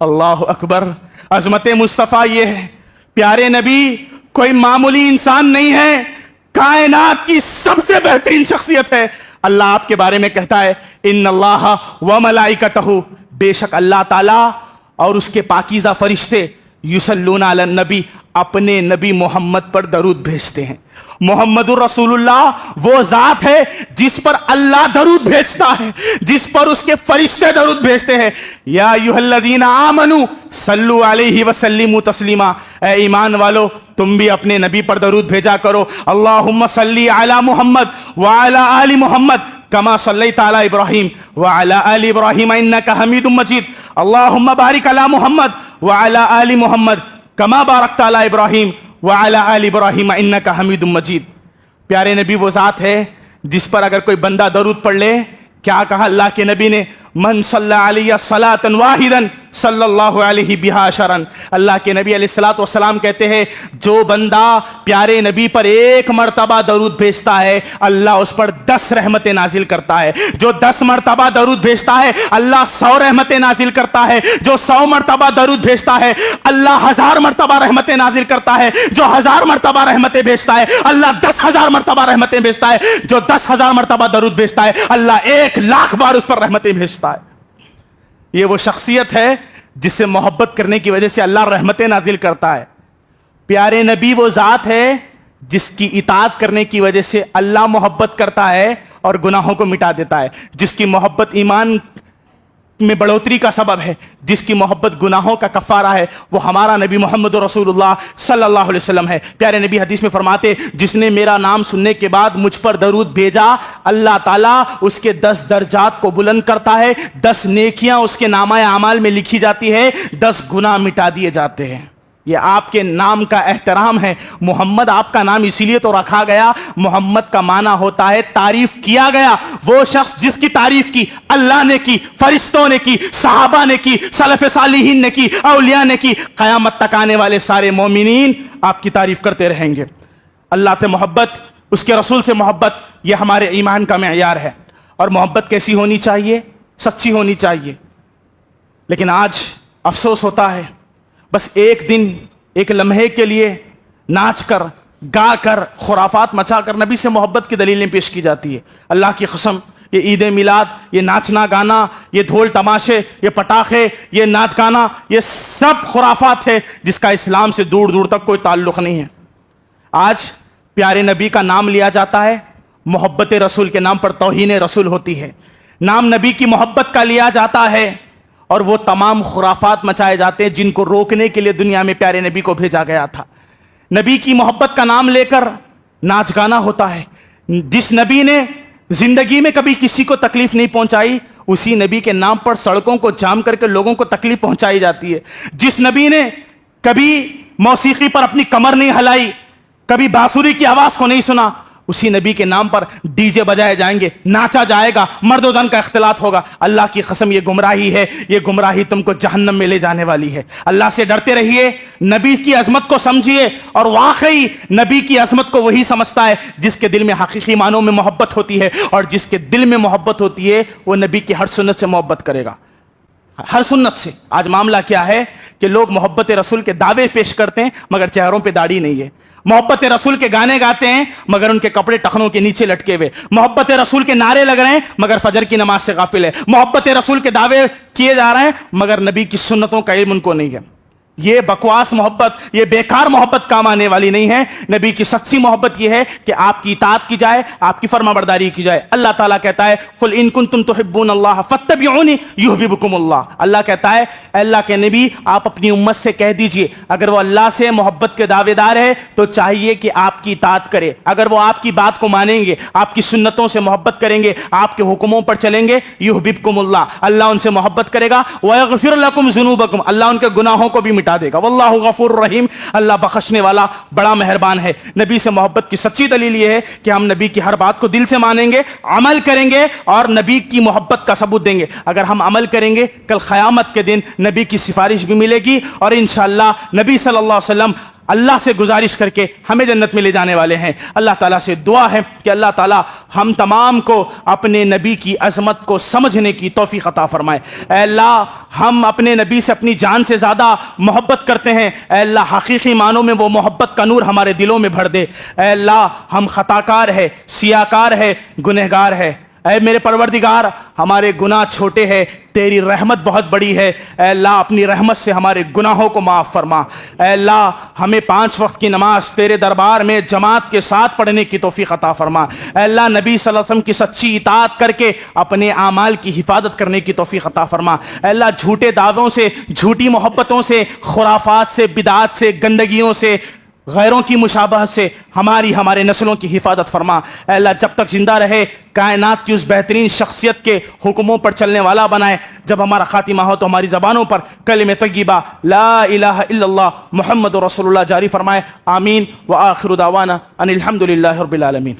اللہ اکبر، عظمت مصطفیٰ یہ ہے، پیارے نبی کوئی معمولی انسان نہیں ہے، کائنات کی سب سے بہترین شخصیت ہے۔ اللہ آپ کے بارے میں کہتا ہے، ان اللہ وملائکتہ، بے شک اللہ تعالیٰ اور اس کے پاکیزہ فرشتے، یصلون علی النبی، اپنے نبی محمد پر درود بھیجتے ہیں۔ محمد الرسول اللہ وہ ذات ہے جس پر اللہ درود بھیجتا ہے، جس پر اس کے فرشتے درود بھیجتے ہیں۔ یا ایھا الذین آمنوا صلوا علیہ وسلموا تسلیما، اے ایمان والو تم بھی اپنے نبی پر درود بھیجا کرو۔ اللہم صلی علی محمد وعلی آل محمد کما صلیت علی ابراہیم وعلی آل ابراہیم انک حمید مجید۔ اللہم بارک علی محمد وعلی آل محمد کما بارکت علی ابراہیم وعلی آل ابراہیم انک حمید مجید۔ پیارے نبی وہ ذات ہے جس پر اگر کوئی بندہ درود پڑھ لے، کیا کہا اللہ کے نبی نے، من صلی علیہ صلاۃ واحدا صلی اللہ علیہ بہا عشرا۔ اللہ کے نبی علیہ الصلوۃ والسلام کہتے ہیں، جو بندہ پیارے نبی پر ایک مرتبہ درود بھیجتا ہے اللہ اس پر 10 رحمتیں نازل کرتا ہے، جو 10 مرتبہ درود بھیجتا ہے اللہ 100 رحمتیں نازل کرتا ہے، جو 100 مرتبہ درود بھیجتا ہے اللہ 1000 مرتبہ رحمتیں نازل کرتا ہے، جو 1000 مرتبہ رحمتیں بھیجتا ہے اللہ 10,000 مرتبہ رحمتیں بھیجتا ہے، جو 10,000 مرتبہ درود بھیجتا ہے اللہ 1,00,000 بار اس پر رحمتیں بھیجتا ہے۔ یہ وہ شخصیت ہے جس سے محبت کرنے کی وجہ سے اللہ رحمتیں نازل کرتا ہے۔ پیارے نبی وہ ذات ہے جس کی اطاعت کرنے کی وجہ سے اللہ محبت کرتا ہے اور گناہوں کو مٹا دیتا ہے، جس کی محبت ایمان میں بڑھوتری کا سبب ہے، جس کی محبت گناہوں کا کفارہ ہے، وہ ہمارا نبی محمد رسول اللہ صلی اللہ علیہ وسلم ہے۔ پیارے نبی حدیث میں فرماتے، جس نے میرا نام سننے کے بعد مجھ پر درود بھیجا اللہ تعالیٰ اس کے 10 درجات کو بلند کرتا ہے، 10 نیکیاں اس کے نامہ اعمال میں لکھی جاتی ہے، 10 گناہ مٹا دیے جاتے ہیں۔ یہ آپ کے نام کا احترام ہے. محمد آپ کا نام اسی لیے تو رکھا گیا, محمد کا معنی ہوتا ہے تعریف کیا گیا. وہ شخص جس کی تعریف کی اللہ نے کی, فرشتوں نے کی, صحابہ نے کی, سلف صالحین نے کی, اولیاء نے کی, قیامت تک آنے والے سارے مومنین آپ کی تعریف کرتے رہیں گے. اللہ سے محبت, اس کے رسول سے محبت, یہ ہمارے ایمان کا معیار ہے. اور محبت کیسی ہونی چاہیے؟ سچی ہونی چاہیے. لیکن آج افسوس ہوتا ہے, بس ایک دن ایک لمحے کے لیے ناچ کر گا کر خرافات مچا کر نبی سے محبت کی دلیلیں پیش کی جاتی ہے. اللہ کی قسم, یہ عید میلاد, یہ ناچنا گانا, یہ ڈھول تماشے, یہ پٹاخے, یہ ناچ گانا, یہ سب خرافات ہے جس کا اسلام سے دور دور تک کوئی تعلق نہیں ہے. آج پیارے نبی کا نام لیا جاتا ہے, محبت رسول کے نام پر توہین رسول ہوتی ہے. نام نبی کی محبت کا لیا جاتا ہے اور وہ تمام خرافات مچائے جاتے ہیں جن کو روکنے کے لیے دنیا میں پیارے نبی کو بھیجا گیا تھا. نبی کی محبت کا نام لے کر ناچ گانا ہوتا ہے. جس نبی نے زندگی میں کبھی کسی کو تکلیف نہیں پہنچائی, اسی نبی کے نام پر سڑکوں کو جام کر کے لوگوں کو تکلیف پہنچائی جاتی ہے. جس نبی نے کبھی موسیقی پر اپنی کمر نہیں ہلائی, کبھی بانسری کی آواز کو نہیں سنا, اسی نبی کے نام پر ڈی جے بجائے جائیں گے, ناچا جائے گا, مرد و زن کا اختلاط ہوگا. اللہ کی قسم یہ گمراہی ہے, یہ گمراہی تم کو جہنم میں لے جانے والی ہے. اللہ سے ڈرتے رہیے, نبی کی عظمت کو سمجھیے, اور واقعی نبی کی عظمت کو وہی سمجھتا ہے جس کے دل میں حقیقی معنوں میں محبت ہوتی ہے, اور جس کے دل میں محبت ہوتی ہے وہ نبی کی ہر سنت سے محبت کرے گا, ہر سنت سے. آج معاملہ کیا ہے کہ لوگ محبت رسول کے دعوے پیش کرتے ہیں مگر چہروں پہ داڑھی نہیں ہے. محبت رسول کے گانے گاتے ہیں مگر ان کے کپڑے ٹخنوں کے نیچے لٹکے ہوئے. محبت رسول کے نعرے لگ رہے ہیں مگر فجر کی نماز سے غافل ہے. محبت رسول کے دعوے کیے جا رہے ہیں مگر نبی کی سنتوں کا علم ان کو نہیں ہے. یہ بکواس محبت, یہ بیکار محبت کام آنے والی نہیں ہے. نبی کی سچی محبت یہ ہے کہ آپ کی اطاعت کی جائے, آپ کی فرما برداری کی جائے. اللہ تعالیٰ کہتا ہے قل ان کنتم تحبون اللہ فاتبعونی یحببکم اللہ. اللہ کہتا ہے اے اللہ کے نبی آپ اپنی امت سے کہہ دیجئے اگر وہ اللہ سے محبت کے دعوے دار ہے تو چاہیے کہ آپ کی اطاعت کرے. اگر وہ آپ کی بات کو مانیں گے, آپ کی سنتوں سے محبت کریں گے, آپ کے حکموں پر چلیں گے, یحببکم اللہ, اللہ ان سے محبت کرے گا. ویغفر لکم ذنوبکم, اللہ ان کے گناہوں کو بھی مٹا دے گا. واللہ غفور رحیم, اللہ بخشنے والا بڑا مہربان ہے. نبی سے محبت کی سچی دلیل یہ ہے کہ ہم نبی کی ہر بات کو دل سے مانیں گے, عمل کریں گے اور نبی کی محبت کا ثبوت دیں گے. اگر ہم عمل کریں گے کل قیامت کے دن نبی کی سفارش بھی ملے گی, اور انشاءاللہ نبی صلی اللہ علیہ وسلم اللہ سے گزارش کر کے ہمیں جنت میں لے جانے والے ہیں. اللہ تعالیٰ سے دعا ہے کہ اللہ تعالیٰ ہم تمام کو اپنے نبی کی عظمت کو سمجھنے کی توفیق عطا فرمائے. اے اللہ ہم اپنے نبی سے اپنی جان سے زیادہ محبت کرتے ہیں, اے اللہ حقیقی معنوں میں وہ محبت کا نور ہمارے دلوں میں بھر دے. اے اللہ ہم خطا کار ہے, سیاکار ہے, گنہگار ہے. اے میرے پروردگار ہمارے گناہ چھوٹے ہیں, تیری رحمت بہت بڑی ہے. اے اللہ اپنی رحمت سے ہمارے گناہوں کو معاف فرما. اے اللہ ہمیں 5 وقت کی نماز تیرے دربار میں جماعت کے ساتھ پڑھنے کی توفیق عطا فرما. اے اللہ نبی صلی اللہ علیہ وسلم کی سچی اطاعت کر کے اپنے اعمال کی حفاظت کرنے کی توفیق عطا فرما. اے اللہ جھوٹے دعووں سے, جھوٹی محبتوں سے, خرافات سے, بدعات سے, گندگیوں سے, غیروں کی مشابہت سے ہمارے نسلوں کی حفاظت فرما. اے اللہ جب تک زندہ رہے کائنات کی اس بہترین شخصیت کے حکموں پر چلنے والا بنائے. جب ہمارا خاتمہ ہو تو ہماری زبانوں پر کلمہ طیبہ لا الہ الا اللہ محمد رسول اللہ جاری فرمائے. آمین. وآخر دعوانا ان الحمد للہ رب العالمین.